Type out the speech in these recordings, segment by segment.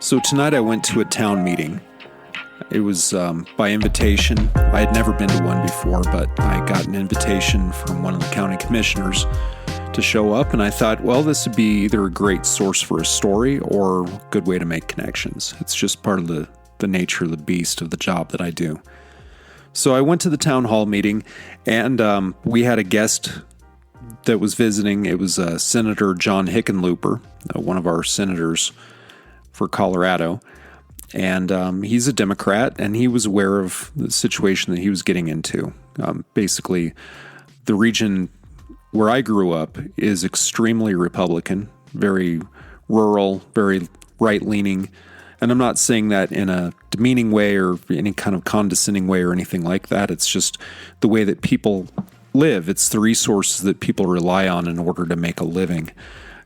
So tonight I went to a town meeting. It was by invitation. I had never been to one before, but I got an invitation from one of the county commissioners to show up, and I thought, well, this would be either a great source for a story or a good way to make connections. It's just part of the nature of the beast of the job that I do. So I went to the town hall meeting, and we had a guest that was visiting. It was Senator John Hickenlooper, one of our senators for Colorado. And he's a Democrat, and he was aware of the situation that he was getting into. Basically, the region where I grew up is extremely Republican, very rural, very right-leaning. And I'm not saying that in a demeaning way or any kind of condescending way or anything like that. It's just the way that people live. It's the resources that people rely on in order to make a living.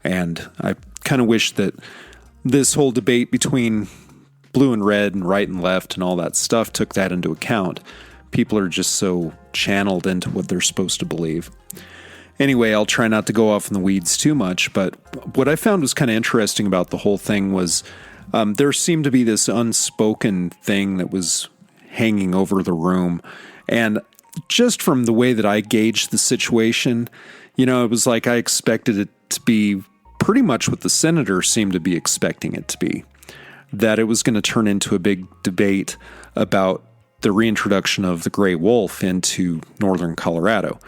And I kind of wish that this whole debate between blue and red and right and left and all that stuff took that into account. People are just so channeled into what they're supposed to believe. Anyway, I'll try not to go off in the weeds too much, but what I found was kind of interesting about the whole thing was there seemed to be this unspoken thing that was hanging over the room. And just from the way that I gauged the situation, it was like I expected it to be pretty much what the senator seemed to be expecting it to be. That it was going to turn into a big debate about the reintroduction of the gray wolf into northern Colorado.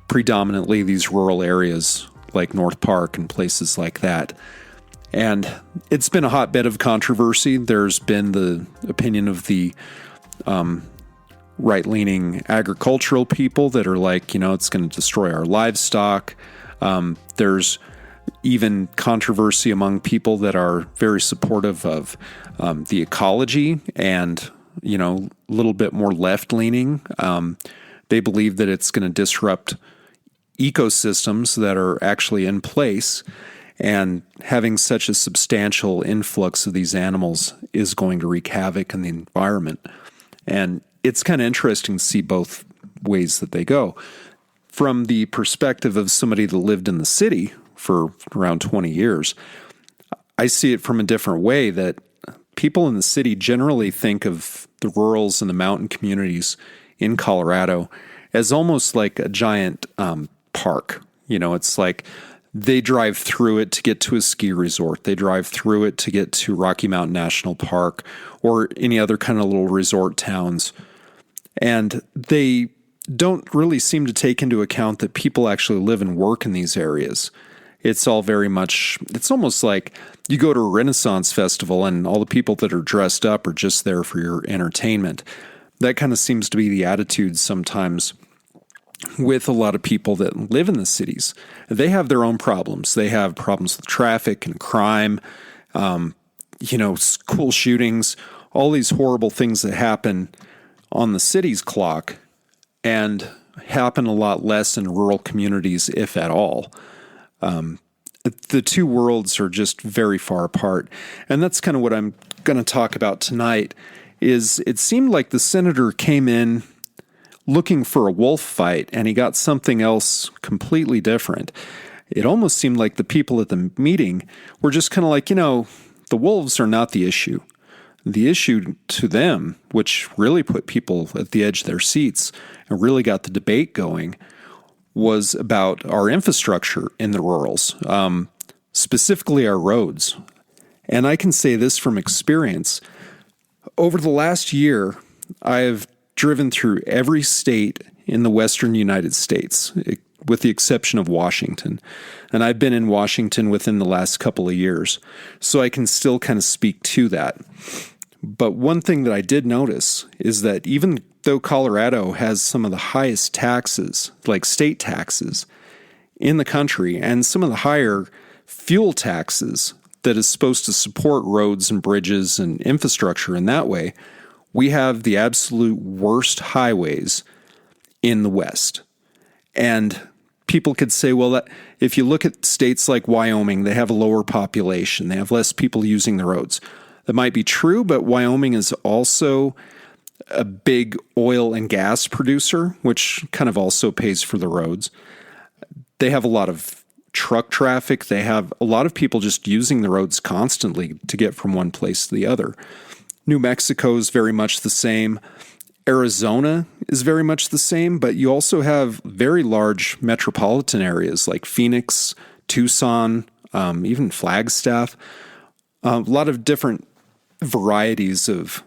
Predominantly these rural areas like North Park and places like that. And it's been a hotbed of controversy. There's been the opinion of the right-leaning agricultural people that are like, it's going to destroy our livestock. There's even controversy among people that are very supportive of the ecology and, a little bit more left-leaning. They believe that it's going to disrupt ecosystems that are actually in place, and having such a substantial influx of these animals is going to wreak havoc in the environment. And it's kind of interesting to see both ways that they go. From the perspective of somebody that lived in the city for around 20 years, I see it from a different way, that people in the city generally think of the rurals and the mountain communities in Colorado as almost like a giant park. It's like they drive through it to get to a ski resort. They drive through it to get to Rocky Mountain National Park or any other kind of little resort towns. And they don't really seem to take into account that people actually live and work in these areas. It's all very much, it's almost like you go to a Renaissance festival and all the people that are dressed up are just there for your entertainment. That kind of seems to be the attitude sometimes with a lot of people that live in the cities. They have their own problems. They have problems with traffic and crime, school shootings, all these horrible things that happen on the city's clock and happen a lot less in rural communities, if at all. The two worlds are just very far apart. And that's kind of what I'm going to talk about tonight. Is it seemed like the senator came in looking for a wolf fight, and he got something else completely different. It almost seemed like the people at the meeting were just kind of like, the wolves are not the issue. The issue to them, which really put people at the edge of their seats and really got the debate going, was about our infrastructure in the rurals, specifically our roads. And I can say this from experience. Over the last year, I have driven through every state in the western United States, with the exception of Washington. And I've been in Washington within the last couple of years, so I can still kind of speak to that. But one thing that I did notice is that even though Colorado has some of the highest taxes, like state taxes, in the country, and some of the higher fuel taxes that is supposed to support roads and bridges and infrastructure in that way, we have the absolute worst highways in the West. And people could say, well, that if you look at states like Wyoming, they have a lower population. They have less people using the roads. That might be true, but Wyoming is also a big oil and gas producer, which kind of also pays for the roads. They have a lot of truck traffic. They have a lot of people just using the roads constantly to get from one place to the other. New Mexico is very much the same. Arizona is very much the same, but you also have very large metropolitan areas like Phoenix, Tucson, even Flagstaff. A lot of different varieties of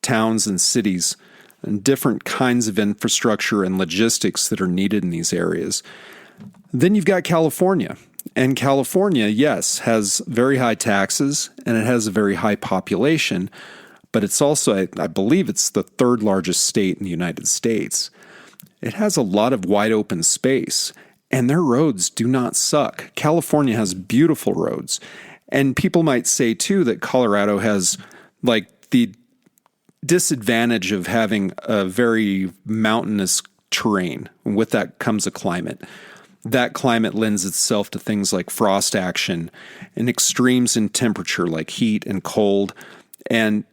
towns and cities and different kinds of infrastructure and logistics that are needed in these areas. Then you've got California. And California, yes, has very high taxes and it has a very high population, but it's also, I believe it's the third largest state in the United States. It has a lot of wide open space, and their roads do not suck. California has beautiful roads. And people might say, too, that Colorado has, like, the disadvantage of having a very mountainous terrain. And with that comes a climate. That climate lends itself to things like frost action and extremes in temperature like heat and cold. And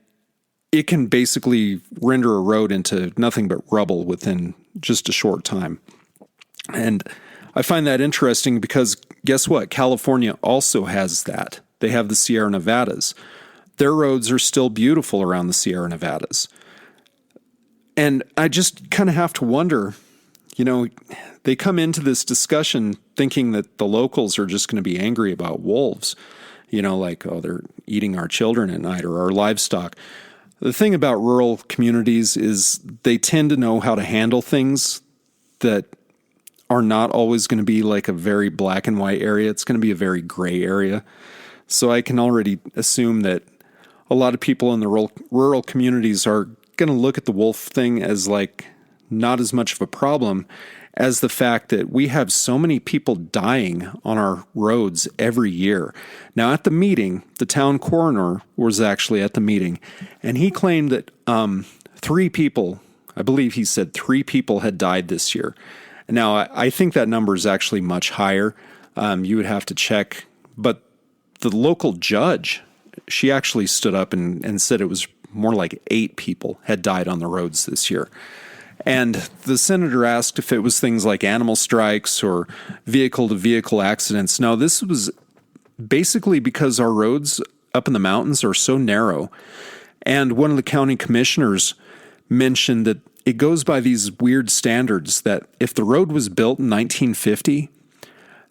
it can basically render a road into nothing but rubble within just a short time. And I find that interesting because guess what? California also has that. They have the Sierra Nevadas. Their roads are still beautiful around the Sierra Nevadas. And I just kind of have to wonder, you know, they come into this discussion thinking that the locals are just going to be angry about wolves, you know, like, oh, they're eating our children at night or our livestock. The thing about rural communities is they tend to know how to handle things that are not always going to be like a very black and white area. It's going to be a very gray area. So I can already assume that a lot of people in the rural communities are going to look at the wolf thing as like not as much of a problem as the fact that we have so many people dying on our roads every year. Now, at the meeting, the town coroner was actually at the meeting, and he claimed that 3 people, I believe he said 3 people had died this year. Now, I think that number is actually much higher. You would have to check. But the local judge, she actually stood up and said it was more like 8 people had died on the roads this year. And the senator asked if it was things like animal strikes or vehicle-to-vehicle accidents. No, this was basically because our roads up in the mountains are so narrow. And one of the county commissioners mentioned that it goes by these weird standards that if the road was built in 1950,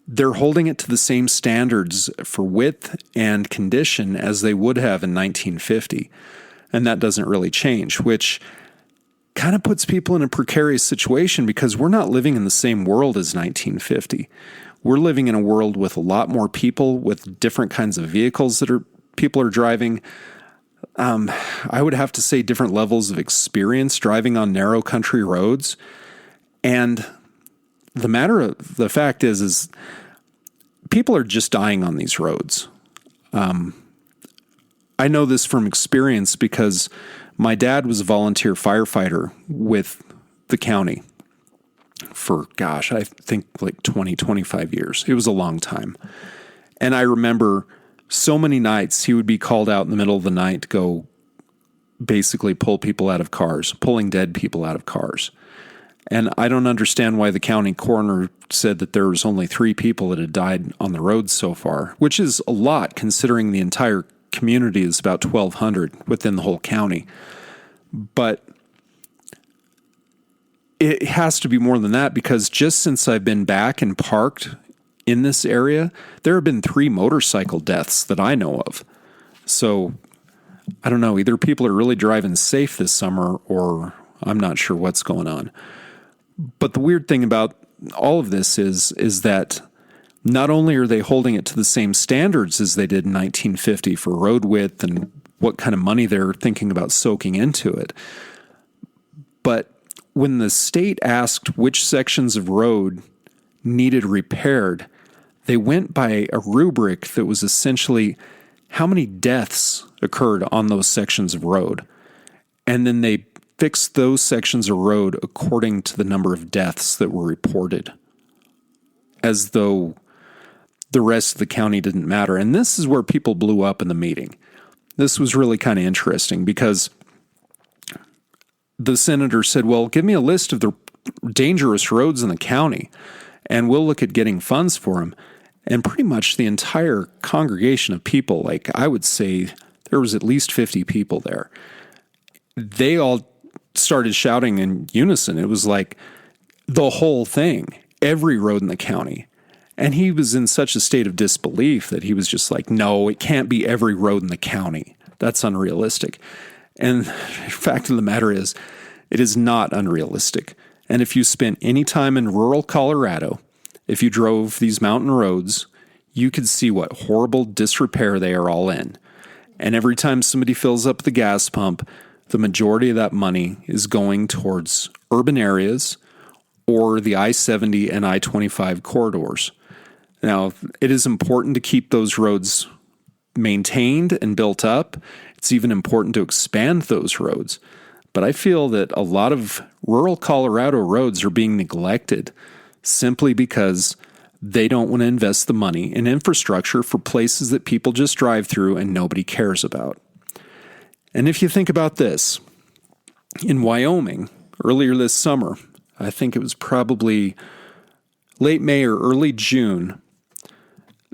they're holding it to the same standards for width and condition as they would have in 1950. And that doesn't really change, which kind of puts people in a precarious situation because we're not living in the same world as 1950. We're living in a world with a lot more people with different kinds of vehicles that people are driving. I would have to say different levels of experience driving on narrow country roads. And the fact is people are just dying on these roads. I know this from experience because my dad was a volunteer firefighter with the county for, I think like 20, 25 years. It was a long time. And I remember so many nights he would be called out in the middle of the night to go basically pull people out of cars, pulling dead people out of cars. And I don't understand why the county coroner said that there was only 3 people that had died on the roads so far, which is a lot considering the entire community is about 1,200 within the whole county. But it has to be more than that because just since I've been back and parked in this area, there have been 3 motorcycle deaths that I know of. So I don't know, either people are really driving safe this summer or I'm not sure what's going on. But the weird thing about all of this is that not only are they holding it to the same standards as they did in 1950 for road width and what kind of money they're thinking about soaking into it, but when the state asked which sections of road needed repaired, they went by a rubric that was essentially how many deaths occurred on those sections of road. And then they fixed those sections of road according to the number of deaths that were reported, as though the rest of the county didn't matter. And this is where people blew up in the meeting. This was really kind of interesting because the senator said, well, give me a list of the dangerous roads in the county and we'll look at getting funds for them. And pretty much the entire congregation of people, like I would say there was at least 50 people there, they all started shouting in unison. It was like the whole thing, every road in the county. And he was in such a state of disbelief that he was just like, no, it can't be every road in the county. That's unrealistic. And the fact of the matter is, it is not unrealistic. And if you spent any time in rural Colorado, if you drove these mountain roads, you could see what horrible disrepair they are all in. And every time somebody fills up the gas pump, the majority of that money is going towards urban areas or the I-70 and I-25 corridors. Now, it is important to keep those roads maintained and built up. It's even important to expand those roads. But I feel that a lot of rural Colorado roads are being neglected simply because they don't want to invest the money in infrastructure for places that people just drive through and nobody cares about. And if you think about this, in Wyoming, earlier this summer, I think it was probably late May or early June,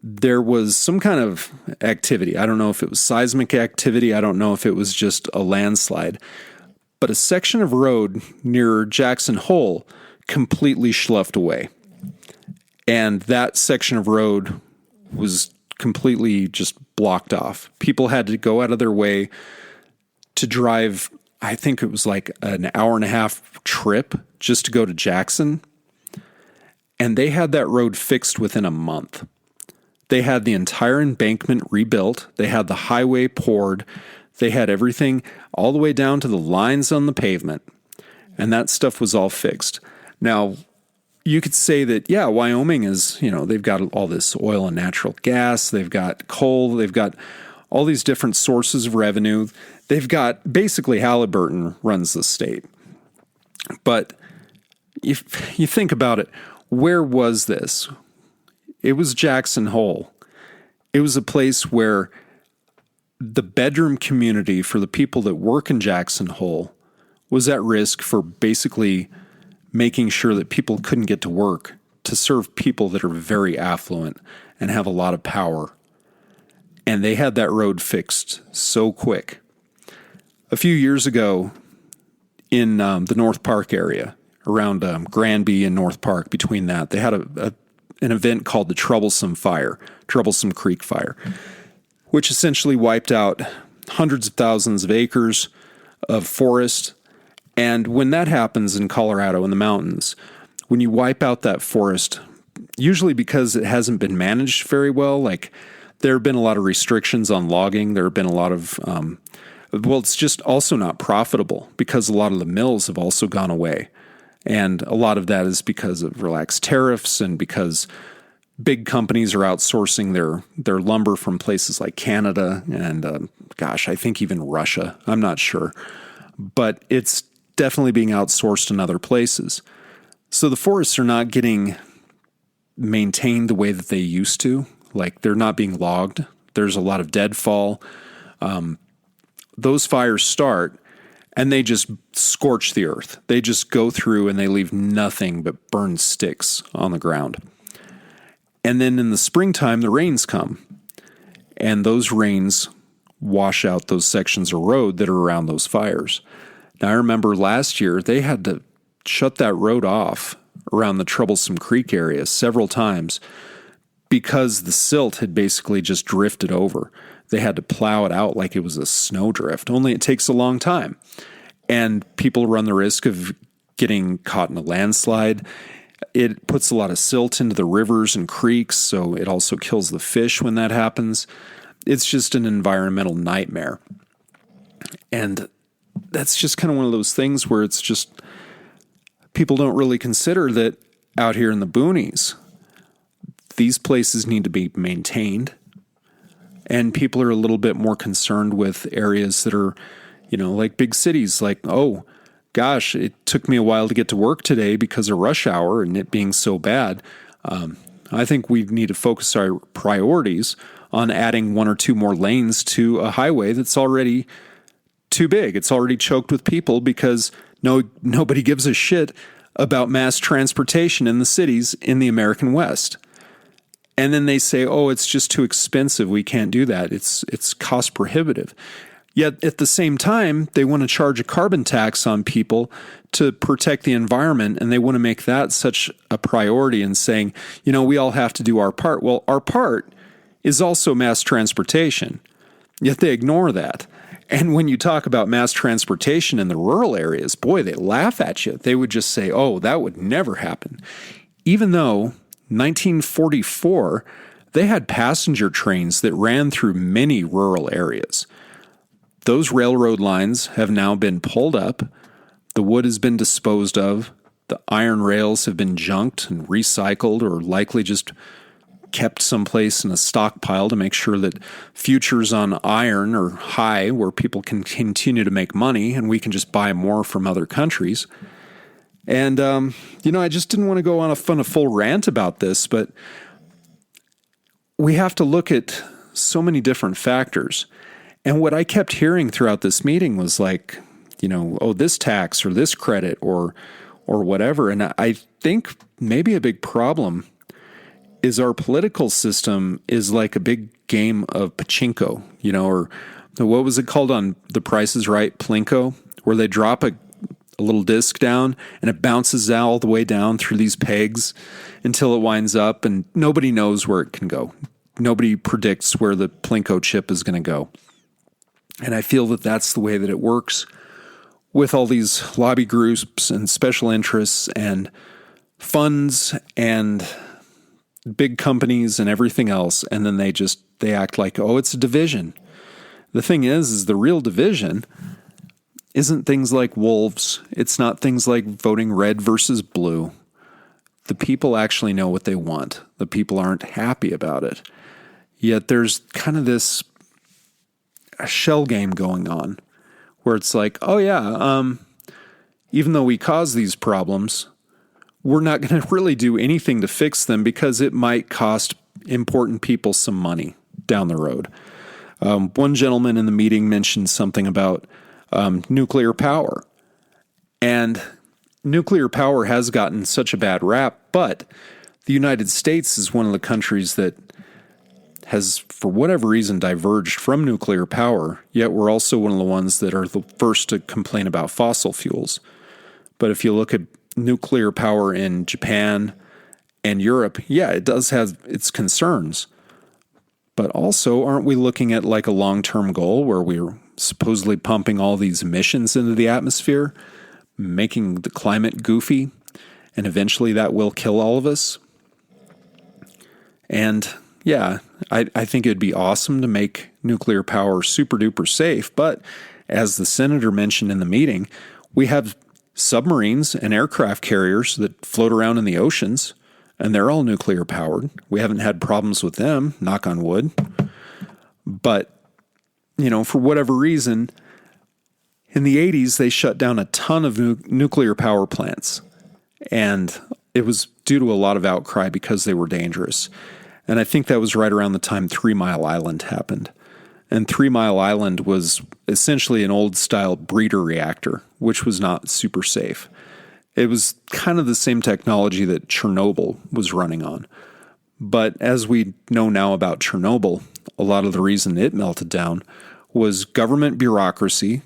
there was some kind of activity. I don't know if it was seismic activity. I don't know if it was just a landslide. But a section of road near Jackson Hole completely sloughed away. And that section of road was completely just blocked off. People had to go out of their way to drive, I think it was like an hour and a half trip just to go to Jackson. And they had that road fixed within a month. They had the entire embankment rebuilt. They had the highway poured. They had everything all the way down to the lines on the pavement. And that stuff was all fixed. Now, you could say that, yeah, Wyoming is, they've got all this oil and natural gas. They've got coal. They've got all these different sources of revenue. They've got, basically, Halliburton runs the state. But if you think about it, where was this? It was Jackson Hole. It was a place where the bedroom community for the people that work in Jackson Hole was at risk for basically making sure that people couldn't get to work to serve people that are very affluent and have a lot of power. And they had that road fixed so quick. A few years ago in the North Park area, around Granby and North Park, between that, they had an event called the Troublesome Creek Fire, which essentially wiped out hundreds of thousands of acres of forest. And when that happens in Colorado in the mountains, when you wipe out that forest, usually because it hasn't been managed very well, like there have been a lot of restrictions on logging. There have been a lot of, it's just also not profitable because a lot of the mills have also gone away. And a lot of that is because of relaxed tariffs and because big companies are outsourcing their lumber from places like Canada and, I think even Russia. I'm not sure. But it's definitely being outsourced in other places. So the forests are not getting maintained the way that they used to. Like, they're not being logged. There's a lot of deadfall. Those fires start, and they just scorch the earth. They just go through and they leave nothing but burned sticks on the ground. And then in the springtime, the rains come. And those rains wash out those sections of road that are around those fires. Now, I remember last year, they had to shut that road off around the Troublesome Creek area several times because the silt had basically just drifted over. They had to plow it out like it was a snowdrift, only it takes a long time. And people run the risk of getting caught in a landslide. It puts a lot of silt into the rivers and creeks, so it also kills the fish when that happens. It's just an environmental nightmare. And that's just kind of one of those things where it's just people don't really consider that out here in the boonies, these places need to be maintained. And people are a little bit more concerned with areas that are, like big cities, like, oh, gosh, it took me a while to get to work today because of rush hour and it being so bad. I think we need to focus our priorities on adding one or two more lanes to a highway that's already too big. It's already choked with people because nobody gives a shit about mass transportation in the cities in the American West. And then they say, oh, it's just too expensive. We can't do that. It's cost prohibitive. Yet at the same time, they want to charge a carbon tax on people to protect the environment, and they want to make that such a priority and saying, we all have to do our part. Well, our part is also mass transportation, yet they ignore that. And when you talk about mass transportation in the rural areas, boy, they laugh at you. They would just say, oh, that would never happen. Even though 1944, they had passenger trains that ran through many rural areas. Those railroad lines have now been pulled up. The wood has been disposed of. The iron rails have been junked and recycled, or likely just kept someplace in a stockpile to make sure that futures on iron are high, where people can continue to make money and we can just buy more from other countries. And, I just didn't want to go on a full rant about this, but we have to look at so many different factors. And what I kept hearing throughout this meeting was like, oh, this tax or this credit or whatever. And I think maybe a big problem is our political system is like a big game of pachinko, or what was it called on The Price is Right, Plinko, where they drop a little disc down and it bounces all the way down through these pegs until it winds up and nobody knows where it can go. Nobody predicts where the Plinko chip is going to go. And I feel that that's the way that it works with all these lobby groups and special interests and funds and big companies and everything else. And then they act like, oh, it's a division. The thing is the real division isn't things like wolves. It's not things like voting red versus blue. The people actually know what they want. The people aren't happy about it. Yet there's kind of this a shell game going on where it's like, oh yeah, even though we cause these problems, we're not going to really do anything to fix them because it might cost important people some money down the road. One gentleman in the meeting mentioned something about nuclear power. And nuclear power has gotten such a bad rap, but the United States is one of the countries that has, for whatever reason, diverged from nuclear power, yet we're also one of the ones that are the first to complain about fossil fuels. But if you look at nuclear power in Japan and Europe, yeah, it does have its concerns. But also, aren't we looking at like a long-term goal where we're supposedly pumping all these emissions into the atmosphere, making the climate goofy, and eventually that will kill all of us? And yeah, I think it'd be awesome to make nuclear power super duper safe, but as the senator mentioned in the meeting, we have submarines and aircraft carriers that float around in the oceans, and they're all nuclear powered. We haven't had problems with them, knock on wood. But, for whatever reason, in the 80s, they shut down a ton of nuclear power plants, and it was due to a lot of outcry because they were dangerous. And I think that was right around the time 3 Mile Island happened. And 3 Mile Island was essentially an old-style breeder reactor, which was not super safe. It was kind of the same technology that Chernobyl was running on. But as we know now about Chernobyl, a lot of the reason it melted down was government bureaucracy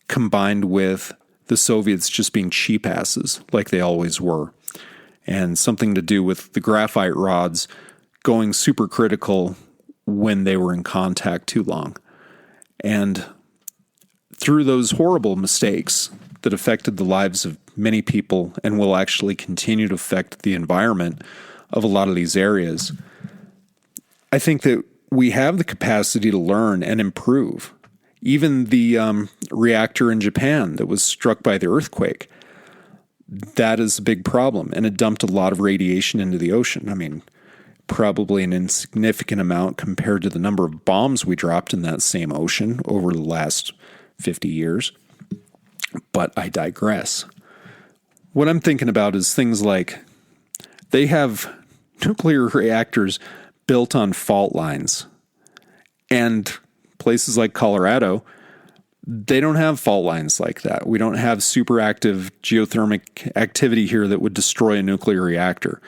combined with the Soviets just being cheap asses, like they always were. And something to do with the graphite rods going supercritical when they were in contact too long. And through those horrible mistakes that affected the lives of many people and will actually continue to affect the environment of a lot of these areas, I think that we have the capacity to learn and improve. Even the reactor in Japan that was struck by the earthquake, that is a big problem, and it dumped a lot of radiation into the ocean. I mean, probably an insignificant amount compared to the number of bombs we dropped in that same ocean over the last 50 years. But I digress. What I'm thinking about is things like they have nuclear reactors built on fault lines. And places like Colorado, they don't have fault lines like that. We don't have super active geothermic activity here that would destroy a nuclear reactor.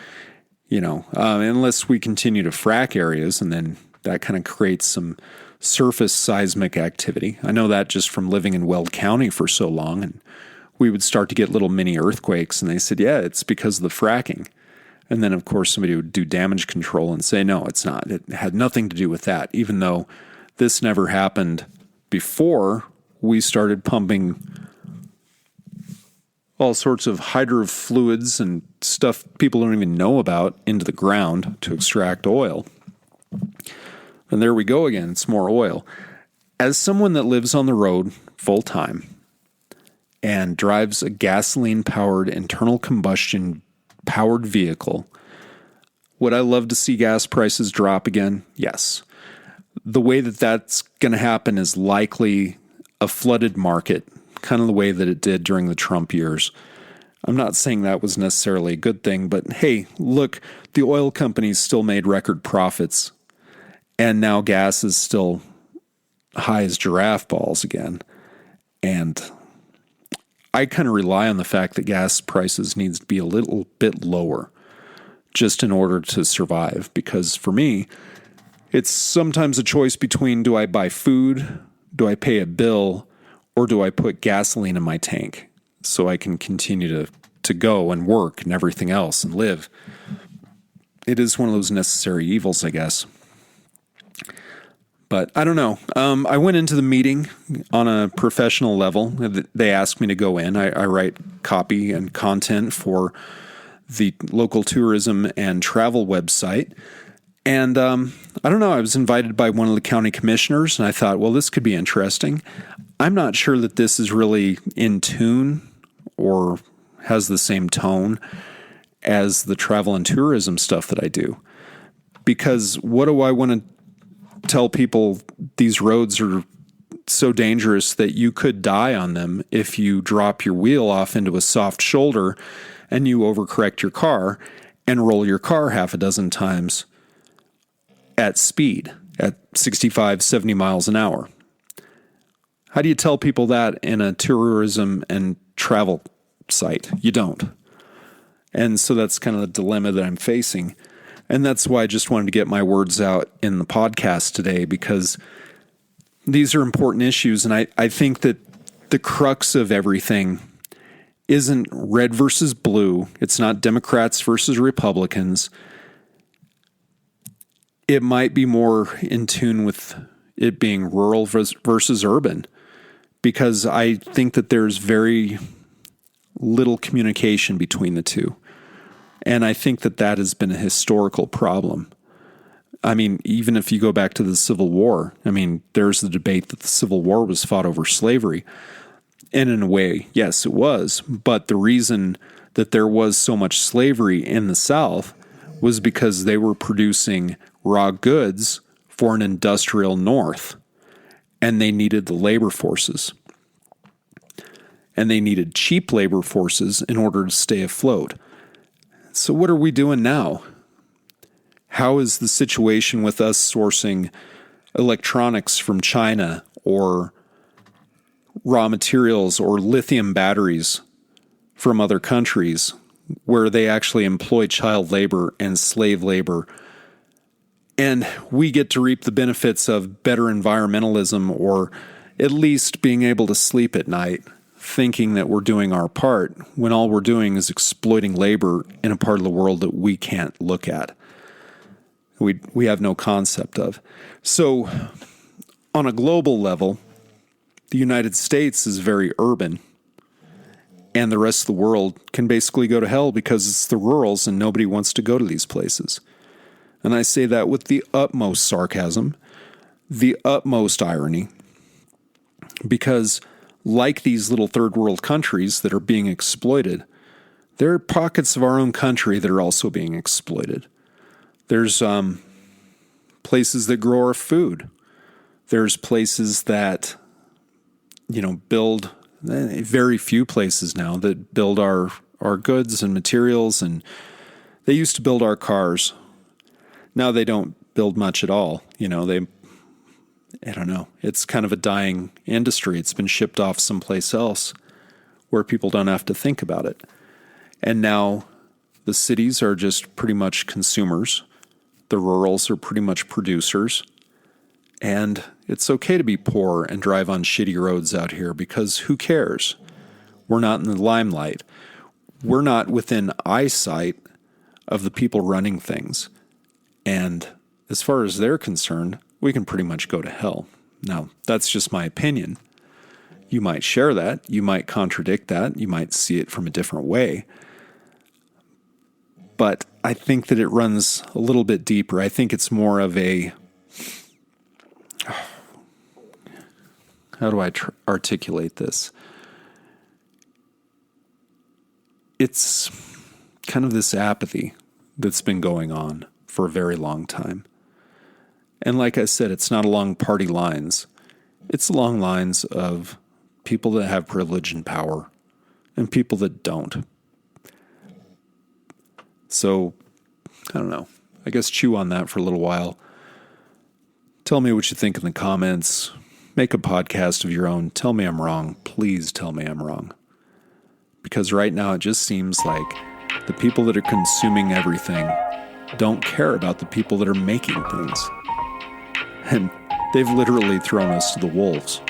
unless we continue to frack areas, and then that kind of creates some surface seismic activity. I know that just from living in Weld County for so long, and we would start to get little mini earthquakes, and they said, yeah, it's because of the fracking. And then, of course, somebody would do damage control and say, no, it's not. It had nothing to do with that, even though this never happened before we started pumping all sorts of hydrofluids and stuff people don't even know about into the ground to extract oil. And there we go again. It's more oil. As someone that lives on the road full time and drives a gasoline-powered internal combustion powered vehicle, would I love to see gas prices drop again? Yes. The way that that's going to happen is likely a flooded market, kind of the way that it did during the Trump years. I'm not saying that was necessarily a good thing, but hey, look, the oil companies still made record profits, and now gas is still high as giraffe balls again. And I kind of rely on the fact that gas prices needs to be a little bit lower just in order to survive. Because for me, it's sometimes a choice between, do I buy food, do I pay a bill, or do I put gasoline in my tank so I can continue to go and work and everything else and live? It is one of those necessary evils, I guess. But I don't know. I went into the meeting on a professional level. They asked me to go in. I write copy and content for the local tourism and travel website. And I don't know. I was invited by one of the county commissioners, and I thought, well, this could be interesting. I'm not sure that this is really in tune or has the same tone as the travel and tourism stuff that I do. Because what do I want to tell people? These roads are so dangerous that you could die on them if you drop your wheel off into a soft shoulder and you overcorrect your car and roll your car half a dozen times at speed, at 65, 70 miles an hour. How do you tell people that in a tourism and travel site? You don't. And so that's kind of the dilemma that I'm facing. And that's why I just wanted to get my words out in the podcast today, because these are important issues. And I think that the crux of everything isn't red versus blue. It's not Democrats versus Republicans. It might be more in tune with it being rural versus urban, because I think that there's very little communication between the two. And I think that that has been a historical problem. I mean, even if you go back to the Civil War, I mean, there's the debate that the Civil War was fought over slavery. And in a way, yes, it was. But the reason that there was so much slavery in the South was because they were producing raw goods for an industrial North. And they needed the labor forces. And they needed cheap labor forces in order to stay afloat. So what are we doing now? How is the situation with us sourcing electronics from China or raw materials or lithium batteries from other countries where they actually employ child labor and slave labor? And we get to reap the benefits of better environmentalism, or at least being able to sleep at night thinking that we're doing our part, when all we're doing is exploiting labor in a part of the world that we can't look at. We have no concept of. So on a global level, the United States is very urban, and the rest of the world can basically go to hell because it's the rurals and nobody wants to go to these places. And I say that with the utmost sarcasm, the utmost irony, because like these little third world countries that are being exploited, there are pockets of our own country that are also being exploited. There's places that grow our food. There's places that, build, very few places now that build our goods and materials, and they used to build our cars. Now they don't build much at all. I don't know. It's kind of a dying industry. It's been shipped off someplace else where people don't have to think about it. And now The cities are just pretty much consumers. The rurals are pretty much producers. And it's okay to be poor and drive on shitty roads out here because who cares? We're not in the limelight. We're not within eyesight of the people running things. And as far as they're concerned, we can pretty much go to hell. Now, that's just my opinion. You might share that. You might contradict that. You might see it from a different way. But I think that it runs a little bit deeper. I think it's more of a... How do I articulate this? It's kind of this apathy that's been going on for a very long time. And like I said, it's not along party lines. It's along lines of people that have privilege and power and people that don't. So, I don't know. I guess chew on that for a little while. Tell me what you think in the comments. Make a podcast of your own. Tell me I'm wrong. Please tell me I'm wrong. Because right now it just seems like the people that are consuming everything don't care about the people that are making things. And they've literally thrown us to the wolves.